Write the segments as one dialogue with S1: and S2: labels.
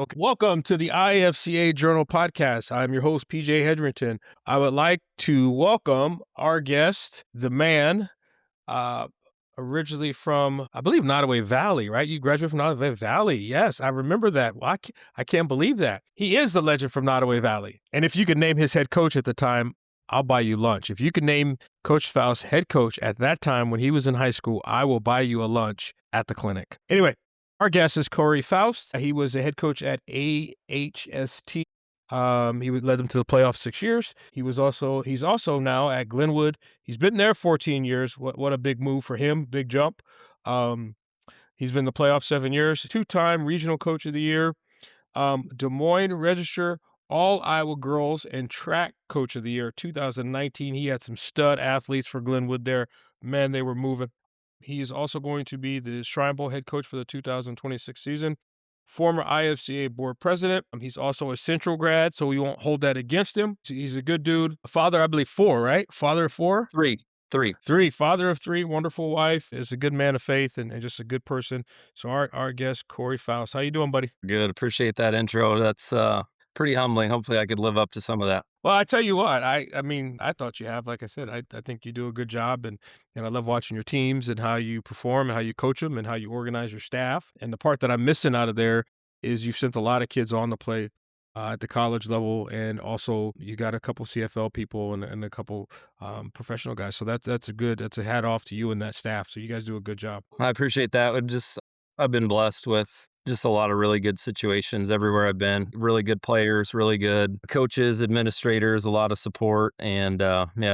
S1: Okay. Welcome to the IFCA Journal Podcast. I'm your host, PJ Hedrington. I would like to welcome our guest, the man, uh, originally from, I believe, Nottoway Valley, right? You graduated from Nottoway Valley. Yes, I remember that. Well, I can't believe that. He is the legend from Nottoway Valley. And if you could name his head coach at the time, I'll buy you lunch. If you could name Coach Faust head coach at that time when he was in high school, I will buy you a lunch at the clinic. Anyway, our guest is Cory Faust. He was a head coach at AHST. He led them to the playoffs 6 years. He's also now at Glenwood. He's been there 14 years. What a big move for him, big jump. He's been in the playoffs 7 years. Two-time regional coach of the year. Des Moines Register All Iowa Girls and Track Coach of the Year 2019. He had some stud athletes for Glenwood there. Man, they were moving. He is also going to be the Shrine Bowl head coach for the 2026 season. Former IFCA board president. He's also a Central grad, so we won't hold that against him. He's a good dude. A father, I believe, 4, right? Father of 4?
S2: Three.
S1: Father of 3, wonderful wife, is a good man of faith and just a good person. So our guest, Cory Faust. How you doing, buddy?
S2: Good. Appreciate that intro. That's pretty humbling. Hopefully I could live up to some of that.
S1: Well, I tell you what, I mean, I thought you have. Like I said, I think you do a good job, and I love watching your teams and how you perform and how you coach them and how you organize your staff. And the part that I'm missing out of there is you've sent a lot of kids on to play at the college level, and also you got a couple CFL people and a couple professional guys. So that's a hat off to you and that staff. So you guys do a good job.
S2: I appreciate that. I've been blessed with just a lot of really good situations everywhere I've been. Really good players, really good coaches, administrators, a lot of support, and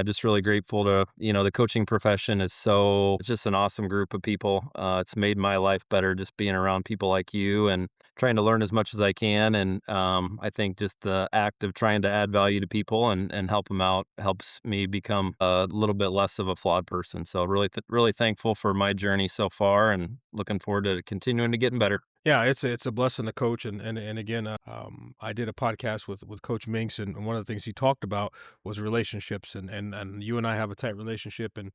S2: just really grateful to the coaching profession it's just an awesome group of people. It's made my life better just being around people like you and trying to learn as much as I can. And I think just the act of trying to add value to people and help them out helps me become a little bit less of a flawed person. So really thankful for my journey so far, and looking forward to continuing to getting better.
S1: Yeah, it's a blessing to coach, and again, I did a podcast with Coach Minks, and one of the things he talked about was relationships, and you and I have a tight relationship, and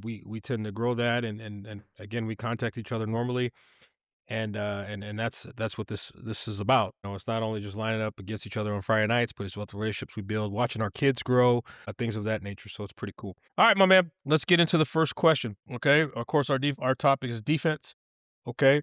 S1: we tend to grow that, and again, we contact each other normally, and that's what this is about. It's not only just lining up against each other on Friday nights, but it's about the relationships we build, watching our kids grow, things of that nature. So it's pretty cool. All right, my man, let's get into the first question. Okay, of course, our topic is defense. Okay.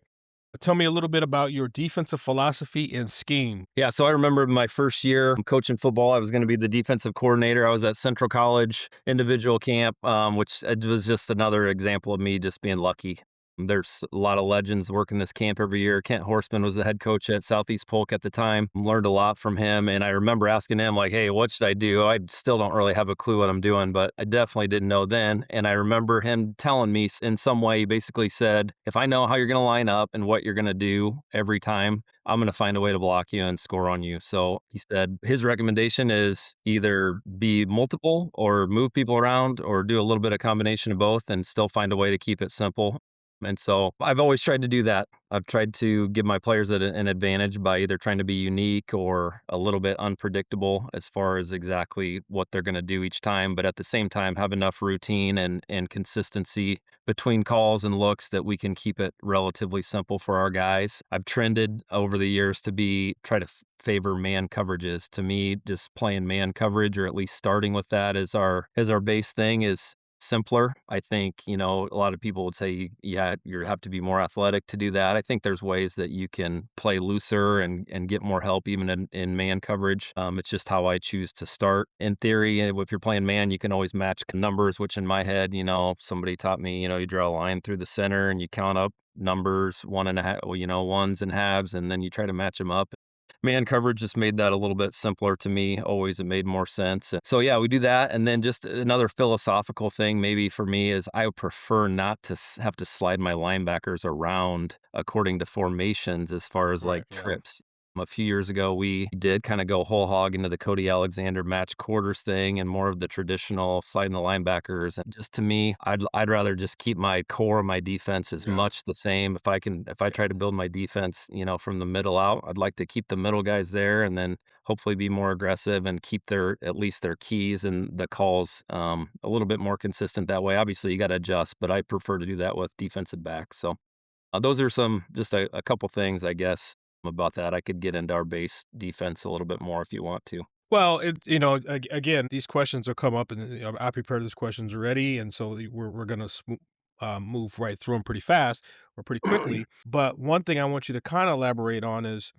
S1: Tell me a little bit about your defensive philosophy and scheme.
S2: Yeah, so I remember my first year coaching football, I was going to be the defensive coordinator. I was at Central College individual camp, which it was just another example of me just being lucky. There's a lot of legends working this camp every year. Kent Horseman was the head coach at Southeast Polk at the time. Learned a lot from him, and I remember asking him, like, hey, what should I do? I still don't really have a clue what I'm doing, but I definitely didn't know then. And I remember him telling me in some way, he basically said, if I know how you're going to line up and what you're going to do every time, I'm going to find a way to block you and score on you. So he said his recommendation is either be multiple or move people around or do a little bit of combination of both and still find a way to keep it simple. And so I've always tried to do that. I've tried to give my players an advantage by either trying to be unique or a little bit unpredictable as far as exactly what they're going to do each time, but at the same time have enough routine and consistency between calls and looks that we can keep it relatively simple for our guys. I've trended over the years to try to favor man coverages. To me, just playing man coverage, or at least starting with that as our base thing, is simpler. I think, a lot of people would say, yeah, you have to be more athletic to do that. I think there's ways that you can play looser and get more help even in man coverage. It's just how I choose to start. In theory, if you're playing man, you can always match numbers, which in my head, somebody taught me, you draw a line through the center and you count up numbers, one and a half, ones and halves, and then you try to match them up. Man coverage just made that a little bit simpler to me. Always it made more sense. And so yeah, we do that. And then just another philosophical thing maybe for me is I would prefer not to have to slide my linebackers around according to formations as far as like trips. A few years ago, we did kind of go whole hog into the Cody Alexander match quarters thing and more of the traditional sliding the linebackers. And just to me, I'd rather just keep my core of my defense as much the same. If I try to build my defense, from the middle out, I'd like to keep the middle guys there and then hopefully be more aggressive and keep at least their keys and the calls a little bit more consistent that way. Obviously, you got to adjust, but I prefer to do that with defensive backs. So those are just a couple things, I guess. about that. I could get into our base defense a little bit more if you want to.
S1: Well, again, these questions will come up, and I prepared these questions already, and so we're gonna move right through them pretty fast or pretty quickly. But one thing I want you to kind of elaborate on is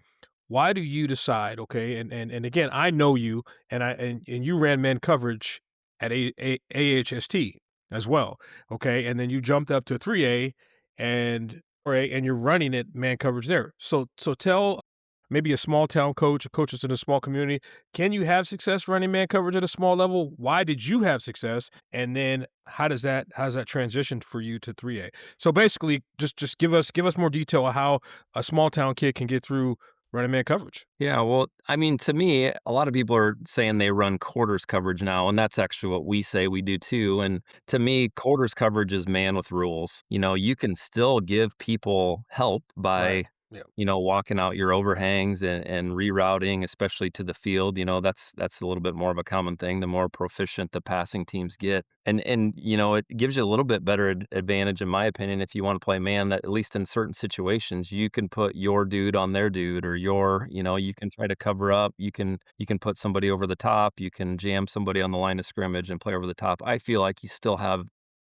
S1: why do you decide? Okay, and again, I know you, and you ran man coverage at AHST as well. Okay, and then you jumped up to 3A, and right, and you're running it man coverage there. So tell maybe a small town coach, a coach that's in a small community, can you have success running man coverage at a small level? Why did you have success? And then how does that transition for you to 3A? So basically, just give us more detail on how a small town kid can get through running man coverage.
S2: Yeah, well, I mean, to me, a lot of people are saying they run quarters coverage now, and that's actually what we say we do too. And to me, quarters coverage is man with rules. You can still give people help
S1: Right.
S2: by,
S1: Yeah.
S2: walking out your overhangs and rerouting, especially to the field. That's a little bit more of a common thing. The more proficient the passing teams get, and it gives you a little bit better advantage, in my opinion, if you want to play man. That at least in certain situations, you can put your dude on their dude, or you can try to cover up. You can put somebody over the top. You can jam somebody on the line of scrimmage and play over the top. I feel like you still have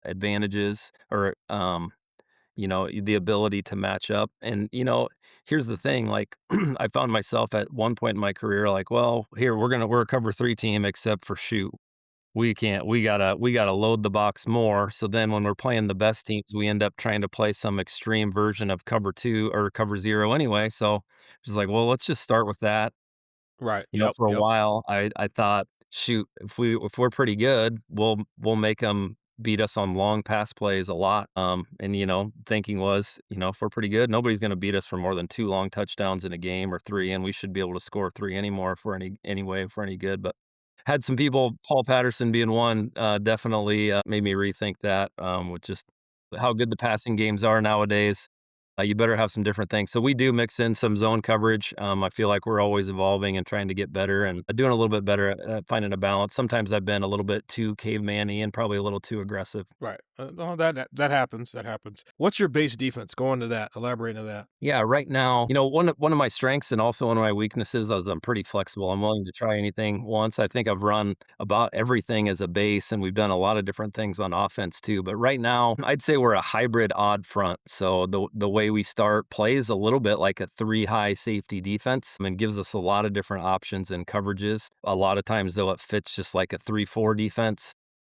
S2: advantages, or the ability to match up. And, here's the thing, like, I found myself at one point in my career, like, well, here, we're a cover three team, except for shoot. We can't, we gotta load the box more. So then when we're playing the best teams, we end up trying to play some extreme version of cover two or cover zero anyway. So it's like, well, let's just start with that.
S1: Right. Yep.
S2: For a
S1: Yep.
S2: while, I thought, shoot, if we're pretty good, we'll make them beat us on long pass plays a lot. And thinking was, if we're pretty good, nobody's going to beat us for more than two long touchdowns in a game or three, and we should be able to score three anymore if we're any good. But had some people, Paul Patterson being one, definitely made me rethink that. With just how good the passing games are nowadays. You better have some different things. So we do mix in some zone coverage. I feel like we're always evolving and trying to get better and doing a little bit better at finding a balance. Sometimes I've been a little bit too caveman-y and probably a little too aggressive.
S1: Right. No, that happens. That happens. What's your base defense? Go into that. Elaborate on that.
S2: Yeah, right now, one of my strengths and also one of my weaknesses is I'm pretty flexible. I'm willing to try anything once. I think I've run about everything as a base, and we've done a lot of different things on offense too. But right now, I'd say we're a hybrid odd front. So the way we start plays a little bit like a three high safety defense and gives us a lot of different options and coverages. A lot of times, though, it fits just like a 3-4 defense.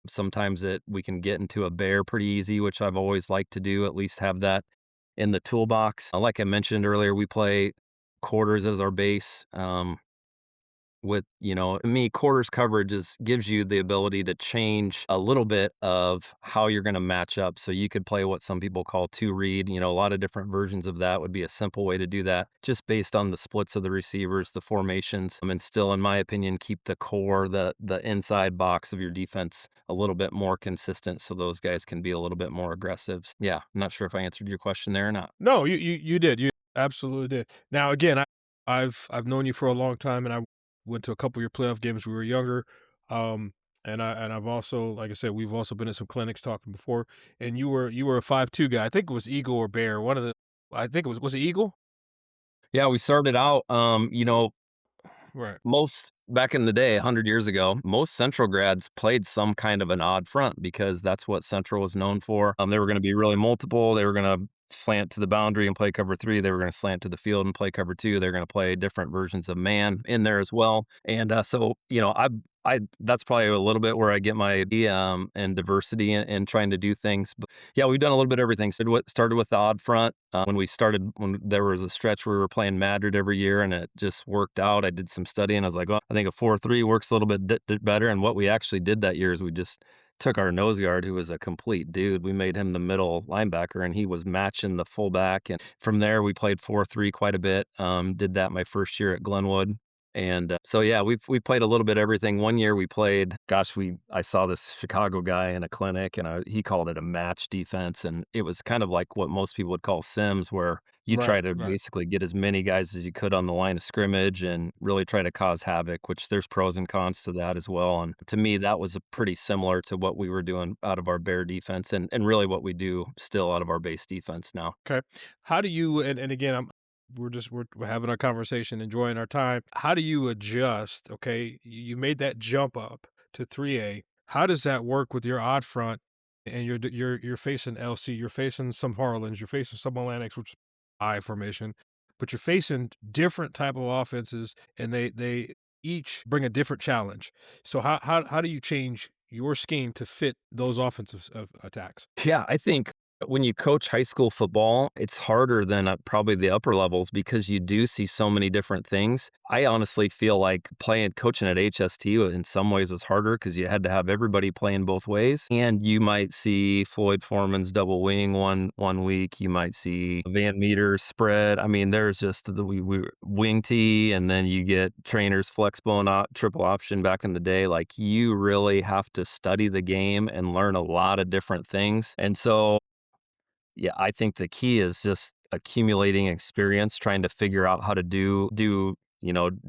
S2: Sometimes we can get into a bear pretty easy, which I've always liked to do, at least have that in the toolbox. Like I mentioned earlier, we play quarters as our base. With me, quarters coverage gives you the ability to change a little bit of how you're going to match up. So you could play what some people call two read. A lot of different versions of that would be a simple way to do that, just based on the splits of the receivers, the formations, and still, in my opinion, keep the core, the inside box of your defense a little bit more consistent, so those guys can be a little bit more aggressive. Yeah, I'm not sure if I answered your question there or not.
S1: No, you did. You absolutely did. Now, again, I've known you for a long time, and I went to a couple of your playoff games when we were younger. And I've also, like I said, we've also been at some clinics talking before. And you were a 5'2" guy. I think it was Eagle or Bear. One of the, I think it was it Eagle?
S2: Yeah, we started out,
S1: Right.
S2: most back in the day, 100 years ago, most Central grads played some kind of an odd front because that's what Central was known for. They were going to be really multiple. They were going to slant to the boundary and play cover three. They were going to slant to the field and play cover two. They're going to play different versions of man in there as well. And so, I that's probably a little bit where I get my idea and diversity and trying to do things. But yeah, we've done a little bit of everything. Started with the odd front. When there was a stretch where we were playing Madrid every year and it just worked out. I did some studying. I was like, well, I think a 4-3 works a little bit better. And what we actually did that year is we just took our nose guard, who was a complete dude. We made him the middle linebacker, and he was matching the fullback. And from there, we played 4-3 quite a bit. Did that my first year at Glenwood. And so yeah, we played a little bit of everything. One year we played, gosh, I saw this Chicago guy in a clinic, and he called it a match defense, and it was kind of like what most people would call Sims, where you
S1: Right.
S2: try to
S1: Right.
S2: basically get as many guys as you could on the line of scrimmage and really try to cause havoc. Which there's pros and cons to that as well. And to me, that was a pretty similar to what we were doing out of our bear defense, and really what we do still out of our base defense now.
S1: Okay. How do you? And again, we're having a conversation, enjoying our time. How do you adjust? Okay, you made that jump up to 3A. How does that work with your odd front? And you're facing LC, you're facing some Harlans, you're facing some Atlantics, which is I formation, but you're facing different type of offenses, and they each bring a different challenge. So how do you change your scheme to fit those offensive attacks?
S2: Yeah, I think when you coach high school football, it's harder than probably the upper levels because you do see so many different things. I honestly feel like coaching at HST in some ways was harder because you had to have everybody playing both ways. And you might see Floyd Foreman's double wing one week. You might see Van Meter's spread. I mean, there's just we wing tee, and then you get trainers flex bone triple option back in the day. Like you really have to study the game and learn a lot of different things. And so yeah, I think the key is just accumulating experience, trying to figure out how to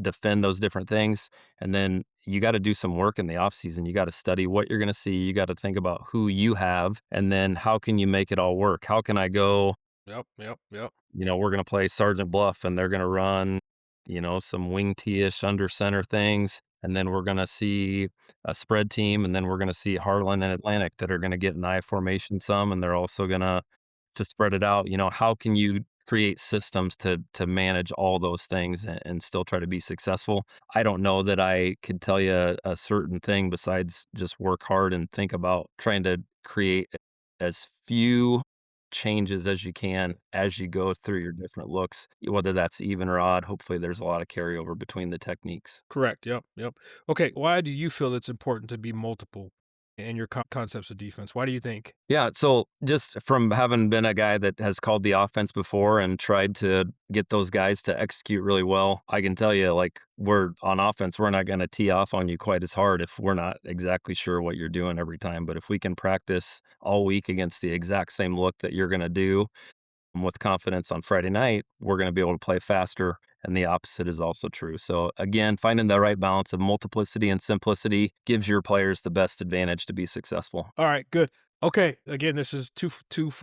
S2: defend those different things. And then you got to do some work in the off season. You got to study what you're going to see. You got to think about who you have, and then how can you make it all work? How can I go,
S1: Yep.
S2: we're going to play Sergeant Bluff and they're going to run, some wing tee-ish under center things. And then we're going to see a spread team. And then we're going to see Harlan and Atlantic that are going to get an I formation some. And they're also going to spread it out. How can you create systems to manage all those things and still try to be successful? I don't know that I could tell you a certain thing besides just work hard and think about trying to create as few changes as you can as you go through your different looks, whether that's even or odd. Hopefully there's a lot of carryover between the techniques.
S1: Correct. Yep. Okay. Why do you feel it's important to be multiple in your concepts of defense? Why do you think?
S2: Yeah, so just from having been a guy that has called the offense before and tried to get those guys to execute really well, I can tell you, like, we're on offense, we're not going to tee off on you quite as hard if we're not exactly sure what you're doing every time. But if we can practice all week against the exact same look that you're going to do with confidence on Friday night, we're going to be able to play faster. And the opposite is also true. So again, finding the right balance of multiplicity and simplicity gives your players the best advantage to be successful.
S1: All right, good. Okay, again, this is two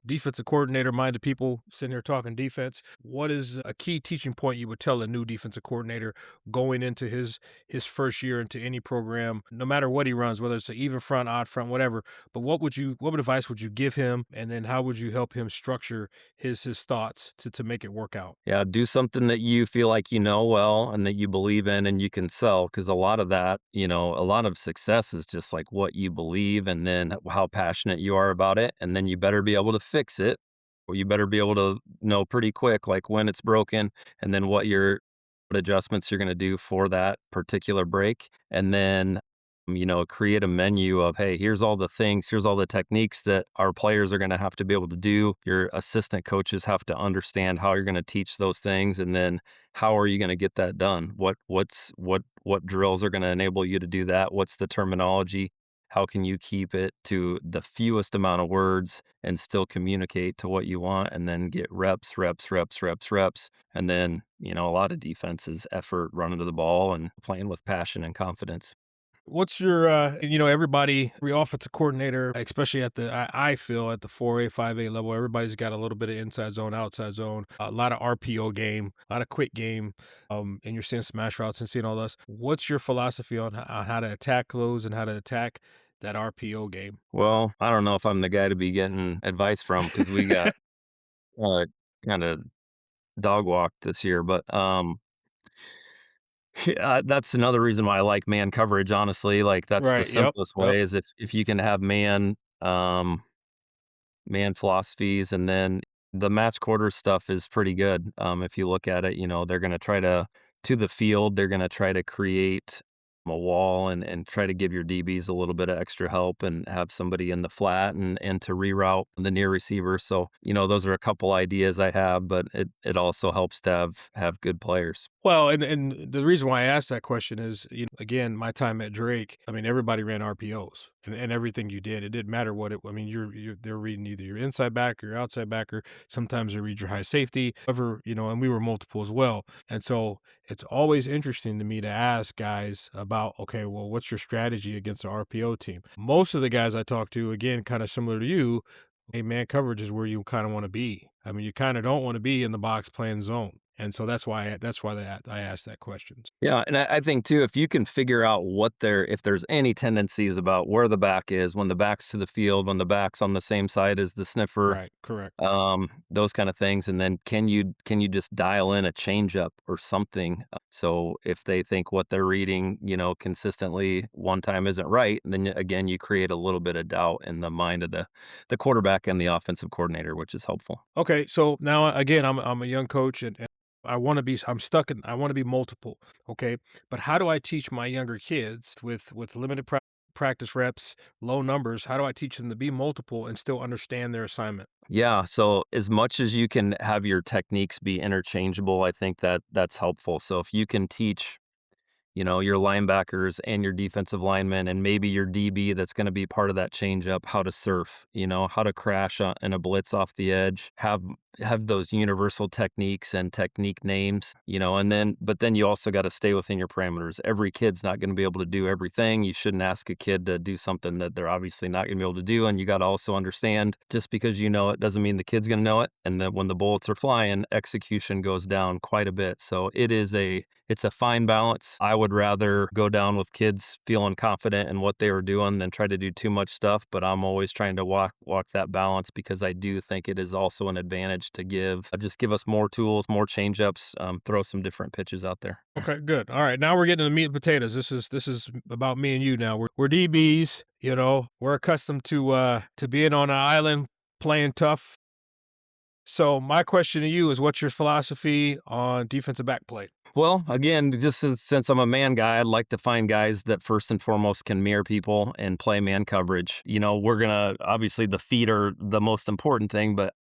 S1: defensive coordinator minded people sitting here talking defense. What is a key teaching point you would tell a new defensive coordinator going into his first year into any program, no matter what he runs, whether it's an even front, odd front, whatever? But what advice would you give him, and then how would you help him structure his thoughts to make it work out?
S2: Yeah, do something that you feel like you know well and that you believe in and you can sell, because a lot of that, a lot of success is just like what you believe and then how passionate you are about it. And then you better be able to fix it, or you better be able to know pretty quick, like when it's broken, and then what adjustments you're going to do for that particular break. And then create a menu of, hey, here's all the things, here's all the techniques that our players are going to have to be able to do. Your assistant coaches have to understand how you're going to teach those things, and then how are you going to get that done? What drills are going to enable you to do that? What's the terminology? How can you keep it to the fewest amount of words and still communicate to what you want, and then get reps, reps, reps, reps, reps. And then, a lot of defense is effort, running to the ball and playing with passion and confidence.
S1: What's your, every offensive coordinator, especially at I feel at the 4A, 5A level, everybody's got a little bit of inside zone, outside zone, a lot of RPO game, a lot of quick game, and you're seeing smash routes and seeing all this. What's your philosophy on how to attack those and how to attack that RPO game?
S2: Well, I don't know if I'm the guy to be getting advice from because we got uh, kind of dog walked this year. But yeah, that's another reason why I like man coverage. Honestly, like that's the
S1: Right. Yep.
S2: simplest
S1: Yep.
S2: way is if you can have man philosophies, and then the match quarter stuff is pretty good. If you look at it, they're going to try to the field, they're going to try to create a wall and try to give your DBs a little bit of extra help and have somebody in the flat and to reroute the near receiver. So, those are a couple ideas I have, but it also helps to have good players.
S1: Well, and the reason why I asked that question is, again, my time at Drake, I mean, everybody ran RPOs and everything you did. It didn't matter what I mean, they're reading either your inside back or your outside backer. Sometimes they read your high safety, whatever, and we were multiple as well. And so it's always interesting to me to ask guys about, okay, well, what's your strategy against an RPO team? Most of the guys I talk to, again, kind of similar to you, hey, man coverage is where you kind of want to be. I mean, you kind of don't want to be in the box playing zone. And so that's why I asked that question.
S2: Yeah, and I think too, if you can figure out if there's any tendencies about where the back is, when the back's to the field, when the back's on the same side as the sniffer,
S1: Right, correct.
S2: those kind of things, and then can you just dial in a changeup or something? So if they think what they're reading, consistently one time isn't right, then again you create a little bit of doubt in the mind of the quarterback and the offensive coordinator, which is helpful.
S1: Okay, so now again, I'm a young coach, and I want to be multiple. Okay, but how do I teach my younger kids with limited practice reps, low numbers? How do I teach them to be multiple and still understand their assignment?
S2: Yeah, so as much as you can have your techniques be interchangeable, I think that's helpful. So if you can teach your linebackers and your defensive linemen and maybe your DB that's going to be part of that changeup, how to surf, how to crash in a blitz off the edge, have those universal techniques and technique names, but then you also got to stay within your parameters. Every kid's not going to be able to do everything. You shouldn't ask a kid to do something that they're obviously not going to be able to do. And you got to also understand just because you know it doesn't mean the kid's going to know it. And then when the bullets are flying, execution goes down quite a bit. So it's a fine balance. I would rather go down with kids feeling confident in what they were doing than try to do too much stuff, but I'm always trying to walk that balance because I do think it is also an advantage to give us more tools, more change ups, throw some different pitches out there.
S1: Okay, good. All right, now we're getting to the meat and potatoes. This is about me and you now. We're DBs, We're accustomed to being on an island playing tough. So my question to you is, what's your philosophy on defensive back play?
S2: Well, again, just since I'm a man guy, I'd like to find guys that first and foremost can mirror people and play man coverage. We're going to obviously the feet are the most important thing, but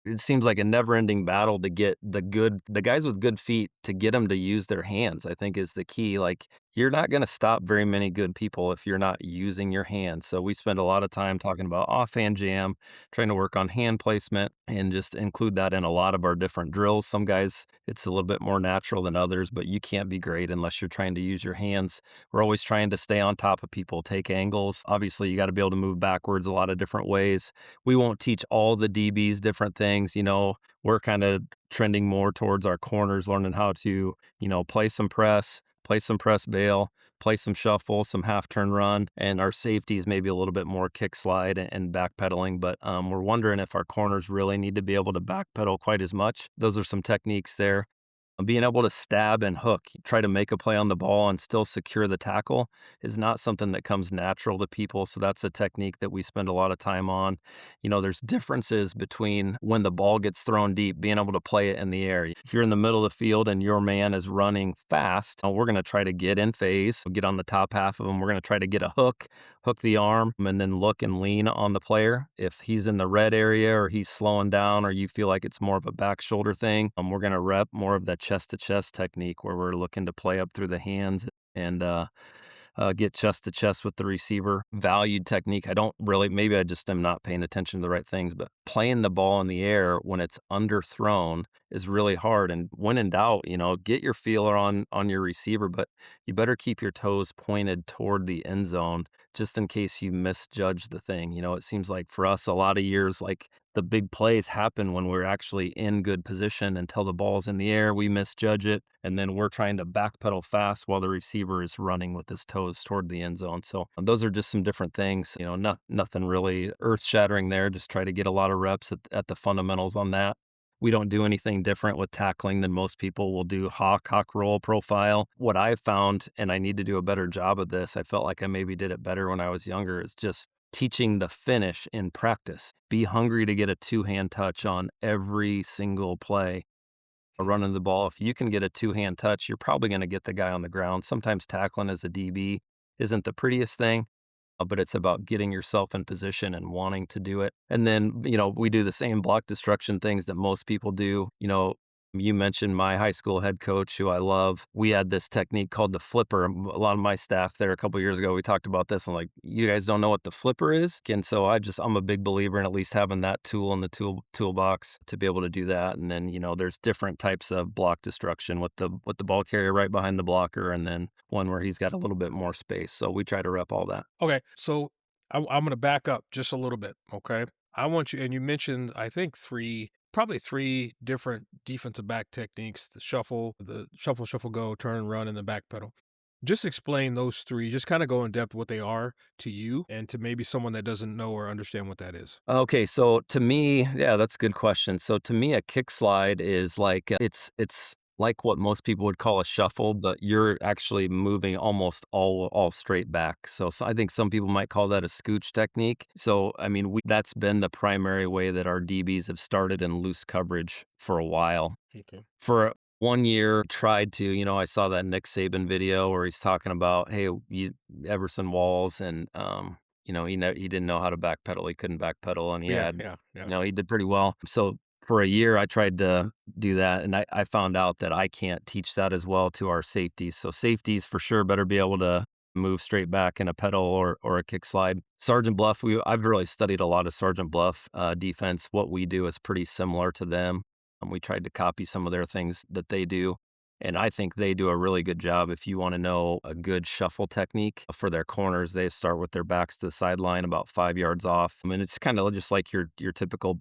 S2: it seems like a never-ending battle to get the guys with good feet to get them to use their hands, I think is the key. Like, you're not gonna stop very many good people if you're not using your hands. So we spend a lot of time talking about offhand jam, trying to work on hand placement, and just include that in a lot of our different drills. Some guys, it's a little bit more natural than others, but you can't be great unless you're trying to use your hands. We're always trying to stay on top of people, take angles. Obviously, you gotta be able to move backwards a lot of different ways. We won't teach all the DBs different things. We're kind of trending more towards our corners, learning how to, play some press bail, play some shuffle, some half turn run, and our safeties maybe a little bit more kick slide and backpedaling. But we're wondering if our corners really need to be able to backpedal quite as much. Those are some techniques there. Being able to stab and hook, try to make a play on the ball and still secure the tackle is not something that comes natural to people. So that's a technique that we spend a lot of time on. There's differences between when the ball gets thrown deep, being able to play it in the air. If you're in the middle of the field and your man is running fast, we're going to try to get in phase, get on the top half of them. We're going to try to get a hook the arm, and then look and lean on the player. If he's in the red area or he's slowing down or you feel like it's more of a back shoulder thing, we're going to rep more of that chest to chest technique where we're looking to play up through the hands and get chest to chest with the receiver. Valued technique. I don't really, maybe I just am not paying attention to the right things, but playing the ball in the air when it's underthrown is really hard. And when in doubt, get your feeler on your receiver, but you better keep your toes pointed toward the end zone just in case you misjudge the thing. It seems like for us, a lot of years, like the big plays happen when we're actually in good position until the ball's in the air. We misjudge it, and then we're trying to backpedal fast while the receiver is running with his toes toward the end zone. So those are just some different things. Nothing really earth shattering there. Just try to get a lot of reps at the fundamentals on that. We don't do anything different with tackling than most people will do. Hawk roll profile. What I've found, and I need to do a better job of this, I felt like I maybe did it better when I was younger, is just teaching the finish in practice. Be hungry to get a two-hand touch on every single play. Or running the ball. If you can get a two-hand touch, you're probably going to get the guy on the ground. Sometimes tackling as a DB isn't the prettiest thing, but it's about getting yourself in position and wanting to do it. And then, we do the same block destruction things that most people do. You mentioned my high school head coach, who I love. We had this technique called the flipper. A lot of my staff there a couple of years ago, we talked about this. I'm like, you guys don't know what the flipper is? And so I'm a big believer in at least having that tool in the toolbox to be able to do that. And then, there's different types of block destruction with the ball carrier right behind the blocker, and then one where he's got a little bit more space. So we try to rep all that.
S1: Okay, so I'm going to back up just a little bit. Okay, I want you, and you mentioned I think three probably three different defensive back techniques: the shuffle, shuffle, go, turn and run, and the back pedal. Just explain those three. Just kind of go in depth what they are to you and to maybe someone that doesn't know or understand what that is.
S2: Okay, so to me, yeah, that's a good question. So to me, a kick slide is like it's like what most people would call a shuffle, but you're actually moving almost all straight back. So I think some people might call that a scooch technique. So I mean, that's been the primary way that our DBs have started in loose coverage for a while.
S1: Okay.
S2: For 1 year, tried to, I saw that Nick Saban video where he's talking about, hey, Everson Walls, and he didn't know how to backpedal. He couldn't backpedal, and
S1: Yeah, yeah, yeah.
S2: he did pretty well. So for a year, I tried to do that, and I found out that I can't teach that as well to our safeties. So safeties for sure better be able to move straight back in a pedal or a kick slide. Sergeant Bluff, I've really studied a lot of Sergeant Bluff defense. What we do is pretty similar to them. We tried to copy some of their things that they do. And I think they do a really good job. If you want to know a good shuffle technique for their corners, they start with their backs to the sideline about 5 yards off. I mean, it's kind of just like your typical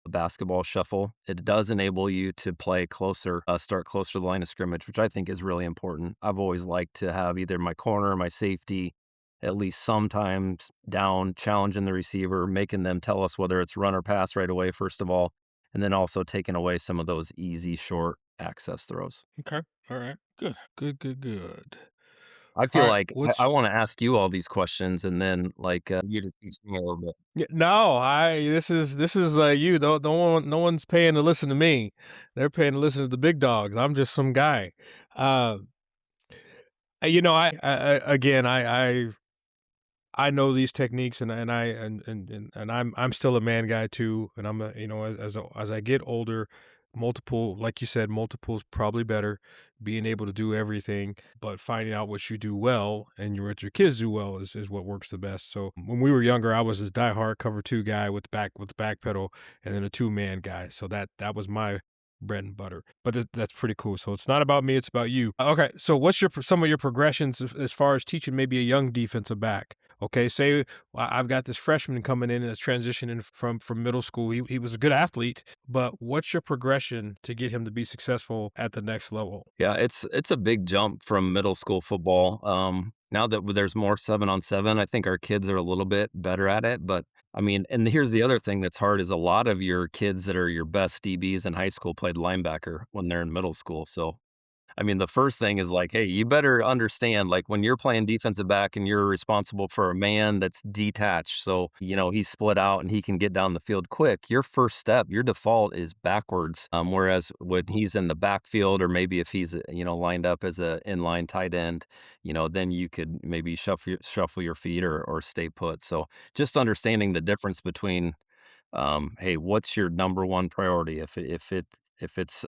S2: basketball shuffle. It does enable you to play closer, start closer to the line of scrimmage, which I think is really important. I've always liked to have either my corner or my safety at least sometimes down, challenging the receiver, making them tell us whether it's run or pass right away, first of all, and then also taking away some of those easy, short access throws.
S1: Okay. All right. Good. Good. Good. Good.
S2: I
S1: All
S2: feel
S1: right.
S2: like I want to ask you all these questions and then you to teach me a little bit.
S1: Yeah, no, this is you. No one's paying to listen to me. They're paying to listen to the big dogs. I'm just some guy. Uh, again, I know these techniques, and I'm still a man guy too, and I'm a, as I get older, multiple, like you said, multiples probably better. Being able to do everything, but finding out what you do well and what your kids do well is what works the best. So when we were younger, I was this diehard cover two guy with the back pedal, and then a two-man guy. So that was my bread and butter. But that's pretty cool. So it's not about me; it's about you. Okay, so what's some of your progressions as far as teaching maybe a young defensive back? Okay, say I've got this freshman coming in that's transitioning from middle school. He was a good athlete, but what's your progression to get him to be successful at the next level?
S2: Yeah, it's a big jump from middle school football. Now that there's more 7-on-7, I think our kids are a little bit better at it. But I mean, and here's the other thing that's hard is a lot of your kids that are your best DBs in high school played linebacker when they're in middle school. So I mean, the first thing is like, hey, you better understand, like, when you're playing defensive back and you're responsible for a man that's detached, so, he's split out and he can get down the field quick, your first step, your default is backwards. Whereas when he's in the backfield, or maybe if he's, lined up as a inline tight end, then you could maybe shuffle your feet or stay put. So just understanding the difference between, hey, what's your number one priority? If it's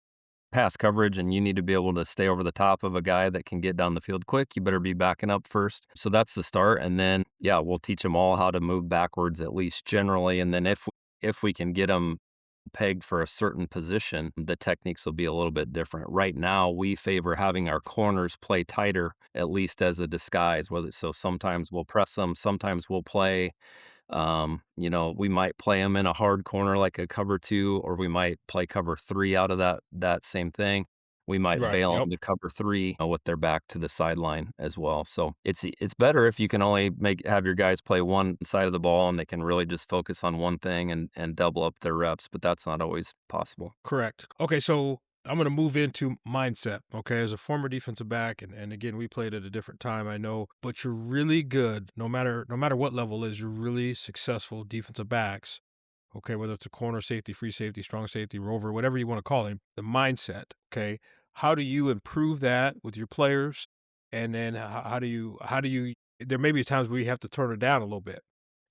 S2: pass coverage and you need to be able to stay over the top of a guy that can get down the field quick, you better be backing up first. So that's the start. And then, yeah, we'll teach them all how to move backwards, at least generally. And then if we can get them pegged for a certain position, the techniques will be a little bit different. Right now, we favor having our corners play tighter, at least as a disguise. So sometimes we'll press them, sometimes we'll play. We might play them in a hard corner like a cover two, or we might play cover three out of that same thing. We might
S1: Right.
S2: bail
S1: Yep.
S2: them to cover three with their back to the sideline as well. So it's better if you can only have your guys play one side of the ball and they can really just focus on one thing and double up their reps, but that's not always possible.
S1: Correct. Okay, so I'm going to move into mindset. Okay, as a former defensive back, and again, we played at a different time, I know, but you're really good, no matter what level it is, you're really successful defensive backs. Okay, whether it's a corner safety, free safety, strong safety, rover, whatever you want to call him, the mindset. Okay, how do you improve that with your players? And then how do you? There may be times where you have to turn it down a little bit.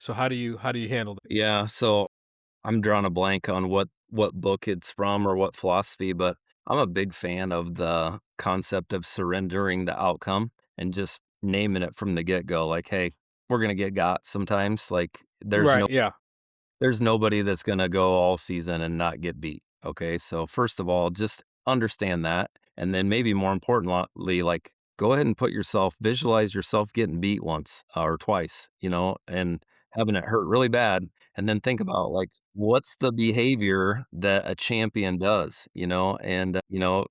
S1: So how do you handle that?
S2: Yeah, so I'm drawing a blank on what book it's from or what philosophy, but I'm a big fan of the concept of surrendering the outcome and just naming it from the get-go. Like, hey, we're gonna get got sometimes. Like,
S1: Right. Yeah.
S2: there's nobody that's gonna go all season and not get beat. Okay, so first of all, just understand that, and then maybe more importantly, like, go ahead and visualize yourself getting beat once or twice, and having it hurt really bad, and then think about, like, what's the behavior that a champion does, and,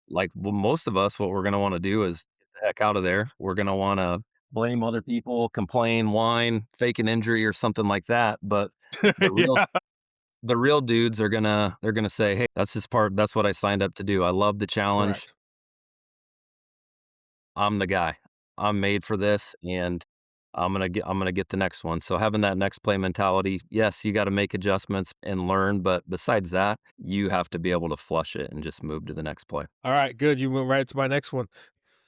S2: like, well, most of us, what we're gonna wanna do is get the heck out of there. We're gonna wanna blame other people, complain, whine, fake an injury or something like that, but the real
S1: Yeah,
S2: the real dudes are they're gonna say, "Hey, that's what I signed up to do. I love the challenge.
S1: correct.
S2: I'm the guy. I'm made for this, and I'm gonna get the next one." So having that next play mentality, yes, you gotta make adjustments and learn, but besides that, you have to be able to flush it and just move to the next play.
S1: All right, good. You went right to my next one.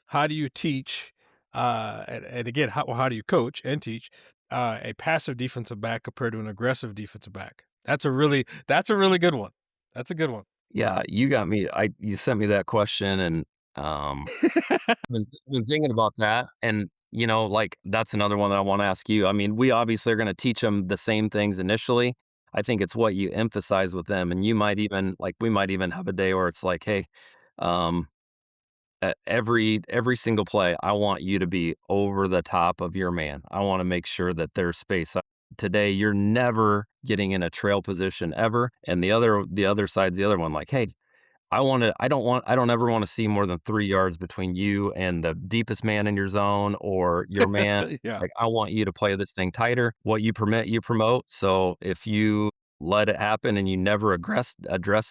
S1: How do you teach, and again, how do you coach and teach, a passive defensive back compared to an aggressive defensive back? That's a really good one. That's a good one.
S2: Yeah, you sent me that question, and, um been thinking about that, and, like, that's another one that I wanna ask you. I mean, we obviously are gonna teach them the same things initially. I think it's what you emphasize with them, and you might even like, we might even have a day where it's like, "Hey, um, every single play, I want you to be over the top of your man. I wanna make sure that there's space. Today, you're never getting in a trail position ever." And the other side's the other one, like, "Hey, I don't ever wanna see more than 3 yards between you and the deepest man in your zone or your man.
S1: Yeah,
S2: Like, I want you to play this thing tighter. What you permit, you promote. So if you let it happen and you never address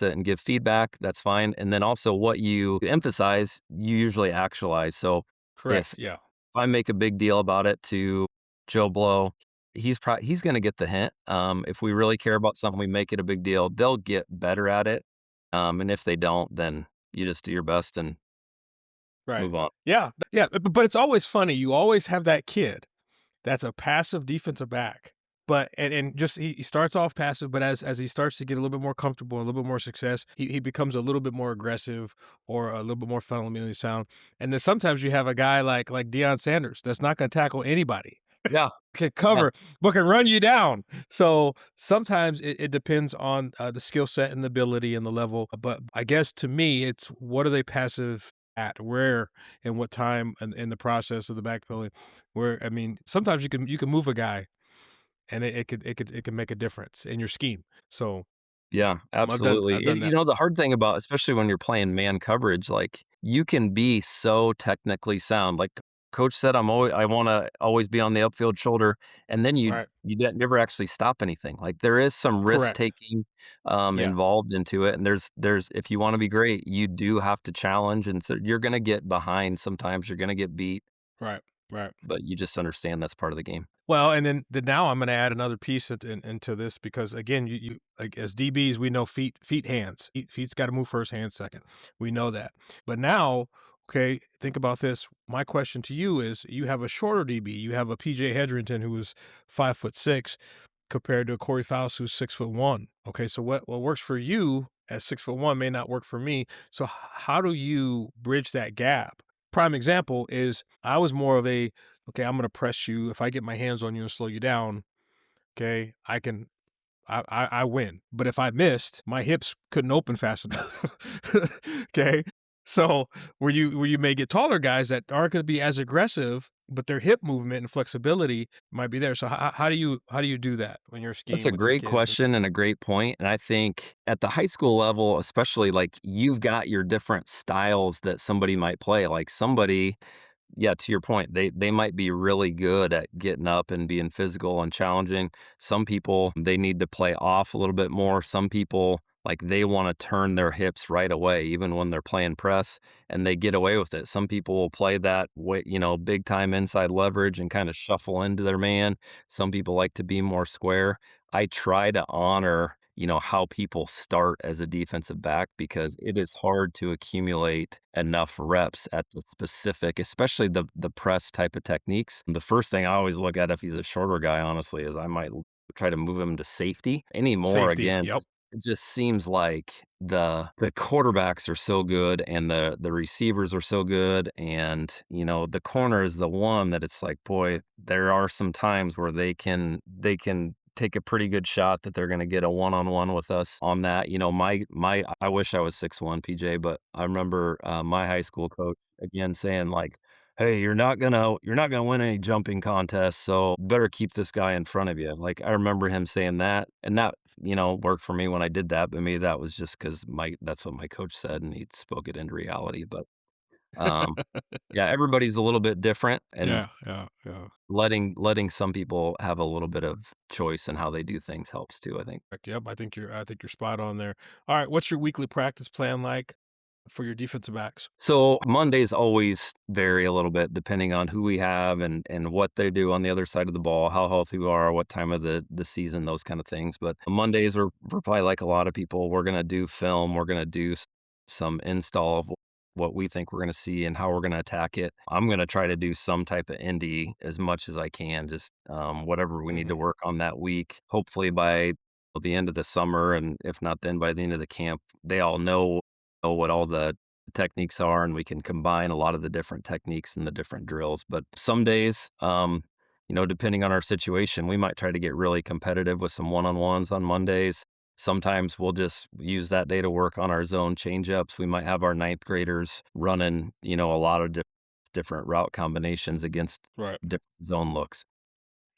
S2: it and give feedback, that's fine. And then also what you emphasize, you usually actualize. So if
S1: correct. Yeah,
S2: I make a big deal about it to Joe Blow, he's gonna get the hint. If we really care about something, we make it a big deal. They'll get better at it, and if they don't, then you just do your best and
S1: right.
S2: move on.
S1: Yeah, yeah, but it's always funny. You always have that kid that's a passive defensive back. But and just he starts off passive, but as he starts to get a little bit more comfortable and a little bit more success, he becomes a little bit more aggressive or a little bit more fundamentally sound. And then sometimes you have a guy like Deion Sanders that's not going to tackle anybody,
S2: Yeah,
S1: can
S2: yeah,
S1: cover, but can run you down. So sometimes it depends on the skill set and the ability and the level. But I guess to me, it's what are they passive at? Where and what time in the process of the backpedaling? Where I mean, sometimes you can move a guy and it could make a difference in your scheme. So
S2: yeah,
S1: I've
S2: absolutely.
S1: done that.
S2: The hard thing about, especially when you're playing man coverage, like, you can be so technically sound. Like coach said, I wanna always be on the upfield shoulder, and then
S1: Right.
S2: you never actually stop anything. Like, there is some risk
S1: Correct.
S2: taking,
S1: Yeah.
S2: involved into it, and there's if you wanna be great, you do have to challenge, and so you're gonna get behind sometimes, you're gonna get beat,
S1: Right. Right.
S2: but you just understand that's part of the game.
S1: Well, and then now I'm gonna add another piece into this because again, you like as DBs, we know feet, hands. Feet's got to move first, hands second. We know that. But now, okay, think about this. My question to you is: you have a shorter DB. You have a PJ Hedrington who is 5'6" compared to a Cory Faust who's 6'1". Okay, so what works for you at 6'1" may not work for me. So how do you bridge that gap? Prime example is I was more of a okay, I'm gonna press you. If I get my hands on you and slow you down, okay, I win. But if I missed, my hips couldn't open fast enough. Okay. So where you may get taller guys that aren't gonna be as aggressive, but their hip movement and flexibility might be there. So how do you do that when you're
S2: That's
S1: skiing
S2: a
S1: with your
S2: great
S1: kids?
S2: question and a great point, and I think at the high school level, especially, like, you've got your different styles that somebody might play, like, somebody yeah, to your point, they might be really good at getting up and being physical and challenging. Some people, they need to play off a little bit more. Some people, like, they wanna turn their hips right away, even when they're playing press, and they get away with it. Some people will play that way, big time inside leverage and kinda shuffle into their man. Some people like to be more square. I try to honor, how people start as a defensive back because it is hard to accumulate enough reps at the specific, especially the press type of techniques. The first thing I always look at if he's a shorter guy, honestly, is I might try to move him to safety. Anymore,
S1: Safety.
S2: again,
S1: Yep.
S2: it just seems like the quarterbacks are so good and the receivers are so good, and the corner is the one that it's like, boy, there are some times where they can take a pretty good shot that they're going to get a one-on-one with us on that. My I wish I was 6'1", PJ, but I remember my high school coach again saying, like, "Hey, you're not gonna win any jumping contests, so better keep this guy in front of you." Like, I remember him saying that, and that, worked for me when I did that, but maybe that was just 'cause that's what my coach said, and he spoke it into reality, but, um, yeah, everybody's a little bit different, and
S1: Yeah, yeah, yeah.
S2: letting some people have a little bit of choice in how they do things helps too, I think.
S1: Correct. Yep, I think you're spot on there. All right, what's your weekly practice plan like for your defensive backs?
S2: So Mondays always vary a little bit depending on who we have and what they do on the other side of the ball, how healthy we are, what time of the season, those kind of things. But Mondays we're probably like a lot of people. We're gonna do film. We're gonna do some install of what we think we're gonna see and how we're gonna attack it. I'm gonna try to do some type of indie as much as I can, just whatever we need to
S1: Mhm.
S2: work on that week. Hopefully by the end of the summer, and if not then by the end of the camp, they all know what all the techniques are, and we can combine a lot of the different techniques and the different drills. But some days, depending on our situation, we might try to get really competitive with some one-on-ones on Mondays. Sometimes we'll just use that day to work on our zone change-ups. We might have our ninth graders running, a lot of different route combinations against
S1: Right.
S2: different zone looks.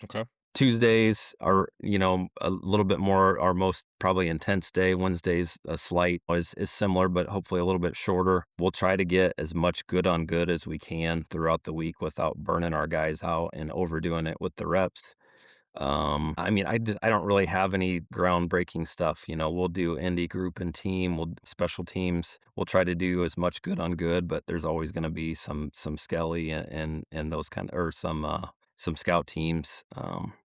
S1: Okay.
S2: Tuesdays are, a little bit more our most probably intense day. Wednesdays, a slight is similar, but hopefully a little bit shorter. We'll try to get as much good on good as we can throughout the week without burning our guys out and overdoing it with the reps. I mean, I don't really have any groundbreaking stuff. We'll do indie group and team, we'll special teams. We'll try to do as much good on good, but there's always going to be some skelly and those kind of or some scout teams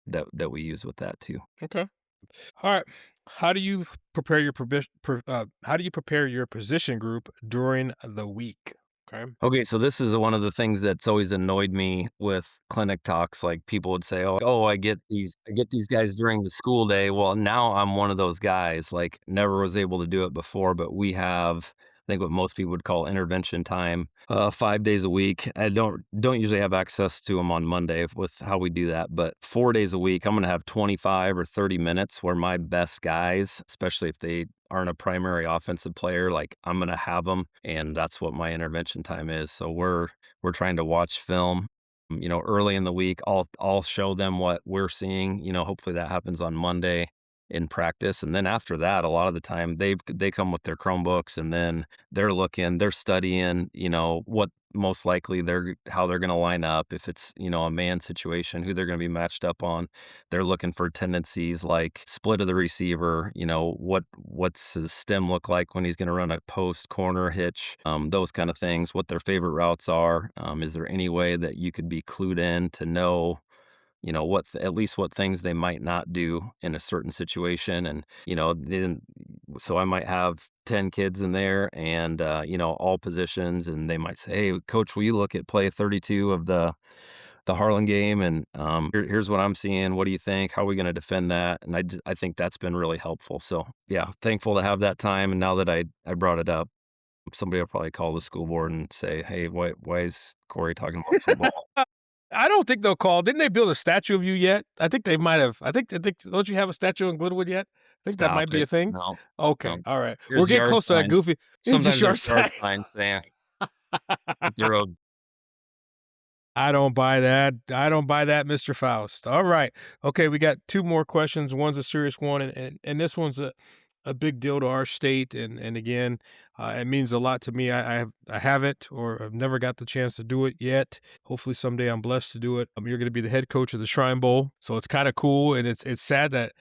S2: that we use with that too.
S1: Okay. All right. How do you how do you prepare your position group during the week? Okay.
S2: Okay, so this is one of the things that's always annoyed me with clinic talks. Like people would say, "Oh, I get these guys during the school day." Well, now I'm one of those guys. Like never was able to do it before, but we have, I think, what most people would call intervention time, 5 days a week. I don't usually have access to them on Monday with how we do that, but 4 days a week, I'm going to have 25 or 30 minutes where my best guys, especially if they aren't a primary offensive player, like I'm gonna have them, and that's what my intervention time is. So we're trying to watch film, early in the week. I'll show them what we're seeing. Hopefully that happens on Monday in practice, and then after that, a lot of the time they come with their Chromebooks, and then they're studying. What most likely how they're going to line up if it's a man situation, who they're going to be matched up on. They're looking for tendencies like split of the receiver, what's his stem look like when he's going to run a post, corner, hitch, those kind of things, what their favorite routes are. Is there any way that you could be clued in to know, at least what things they might not do in a certain situation? And, then, so I might have 10 kids in there and, all positions, and they might say, "Hey, coach, will you look at play 32 of the Harlan game, and here's what I'm seeing. What do you think? How are we going to defend that?" And I think that's been really helpful. So yeah, thankful to have that time. And now that I brought it up, somebody will probably call the school board and say, "Hey, why is Corey talking about football?"
S1: I don't think they'll call. Didn't they build a statue of you yet? I think they might have. I think don't you have a statue in Glenwood yet? I think that
S2: Stop
S1: might be a
S2: it!
S1: thing.
S2: No,
S1: Okay,
S2: no.
S1: all right. We're
S2: There's
S1: getting
S2: yard
S1: close to that
S2: signs.
S1: goofy. It's just
S2: Sometimes
S1: your
S2: there's yard
S1: side.
S2: signs saying up the road.
S1: I don't buy that. I don't buy that, Mr. Faust. All right. Okay, we got two more questions. One's a serious one, and this one's a big deal to our state. And again, it means a lot to me. I haven't or I've never got the chance to do it yet. Hopefully someday I'm blessed to do it. You're going to be the head coach of the Shrine Bowl, so it's kind of cool, and it's sad that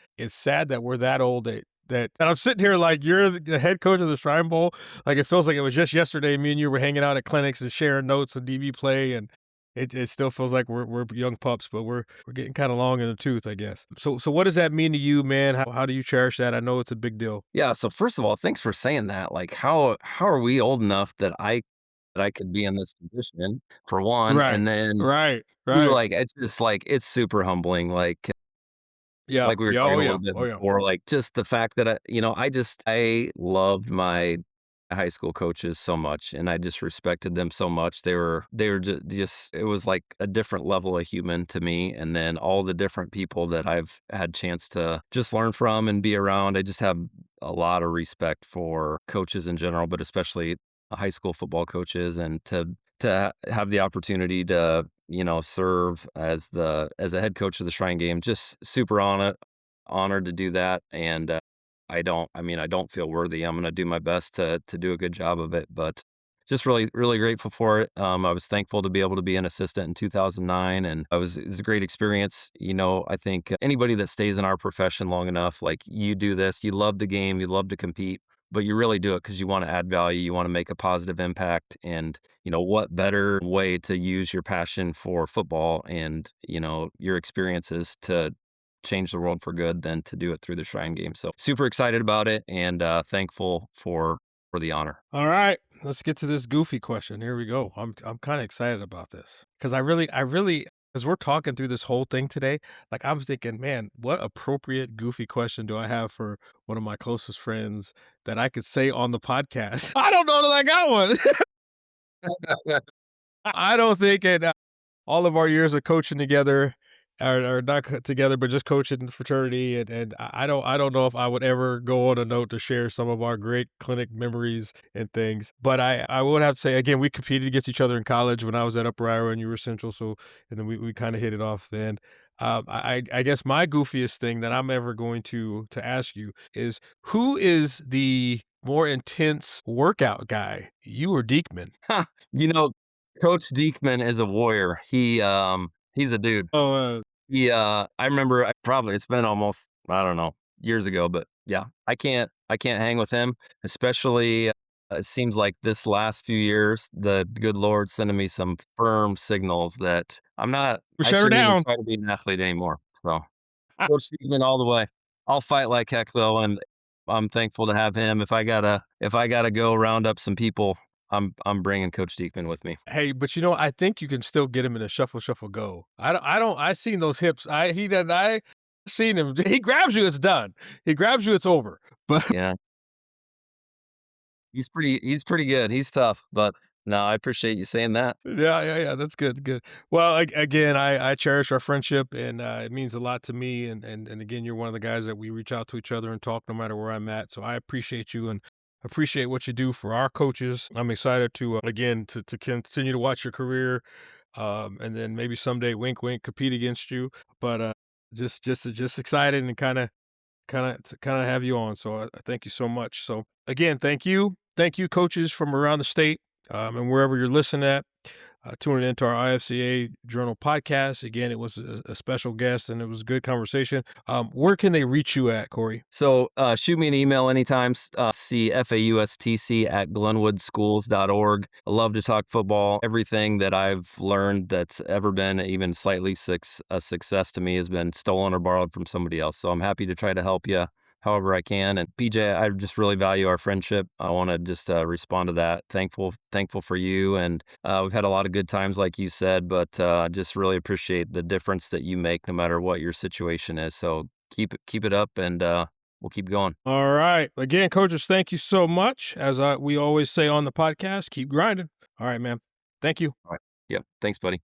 S1: we're that old that and I'm sitting here like you're the head coach of the Shrine Bowl. Like it feels like it was just yesterday. Me and you were hanging out at clinics and sharing notes and DB play, and it still feels like we're young pups, but we're getting kinda long in the tooth, I guess. So what does that mean to you, man? How do you cherish that? I know it's a big deal.
S2: Yeah. So first of all, thanks for saying that. Like, how are we old enough that I could be in this position for one,
S1: Right.
S2: and then
S1: Right.
S2: two,
S1: Right.
S2: like it's just like it's super humbling.
S1: Yeah.
S2: Like we were
S1: Yeah.
S2: talking
S1: Oh,
S2: a
S1: yeah.
S2: little bit
S1: Oh, yeah.
S2: before, like, just the fact that I loved my high school coaches so much, and I just respected them so much. They were just it was like a different level of human to me, and then all the different people that I've had chance to just learn from and be around. I just have a lot of respect for coaches in general, but especially high school football coaches, and to have the opportunity to, serve as a head coach of the Shrine Game. Just super honored to do that. And I don't feel worthy. I'm going to do my best to do a good job of it, but just really, really grateful for it. I was thankful to be able to be an assistant in 2009, and it was a great experience. I think anybody that stays in our profession long enough, like you do this, you love the game, you love to compete, but you really do it because you want to add value, you want to make a positive impact. And what better way to use your passion for football and your experiences to change the world for good than to do it through the Shrine Game. So super excited about it, and thankful for the honor.
S1: All right, let's get to this goofy question. Here we go. I'm kind of excited about this because I really, as we're talking through this whole thing today, like I'm thinking, man, what appropriate goofy question do I have for one of my closest friends that I could say on the podcast? I don't know that I got one. I don't think it. All of our years of coaching together, or not together, but just coaching the fraternity, and I don't know if I would ever go on a note to share some of our great clinic memories and things. But I would have to say again, we competed against each other in college when I was at Upper Iowa and you were Central, so and then we kind of hit it off then. I guess my goofiest thing that I'm ever going to ask you is who is the more intense workout guy, you or Deekman?
S2: You know, Coach Diekman is a warrior. He's a dude.
S1: Oh,
S2: I remember probably it's been almost, I don't know, years ago, but yeah, I can't hang with him, especially it seems like this last few years, the good Lord sending me some firm signals that I
S1: shut her
S2: shouldn't even
S1: down.
S2: try to be an athlete anymore. So Coach Diekman all the way. I'll fight like heck though, and I'm thankful to have him. If I gotta go round up some people, I'm bringing Coach Diekman with me.
S1: Hey, but I think you can still get him in a shuffle, shuffle, go. I seen those hips. I seen him. He grabs you, it's done. He grabs you, it's over. But
S2: Yeah. He's pretty good. He's tough, but no, I appreciate you saying that.
S1: yeah, yeah, yeah, that's good, good. Well, again, I cherish our friendship, and it means a lot to me. And again, you're one of the guys that we reach out to each other and talk no matter where I'm at. So I appreciate you and appreciate what you do for our coaches. I'm excited to again to continue to watch your career, and then maybe someday, wink, wink, compete against you. But just excited and kind of have you on. So I thank you so much. So again, thank you, coaches from around the state, and wherever you're listening at, tuning into our IFCA Journal podcast. Again, it was a special guest and it was a good conversation. Where can they reach you at, Cory?
S2: So shoot me an email anytime. See FAUSTC at glenwoodschools.org. I love to talk football. Everything that I've learned that's ever been even slightly a success to me has been stolen or borrowed from somebody else. So I'm happy to try to help you however I can. And PJ, I just really value our friendship. I want to just respond to that. Thankful for you. And we've had a lot of good times, like you said, but just really appreciate the difference that you make no matter what your situation is. So keep it up, and we'll keep going.
S1: All right. Again, coaches, thank you so much. As we always say on the podcast, keep grinding. All right, man. Thank you.
S2: All right. Yep. Thanks, buddy.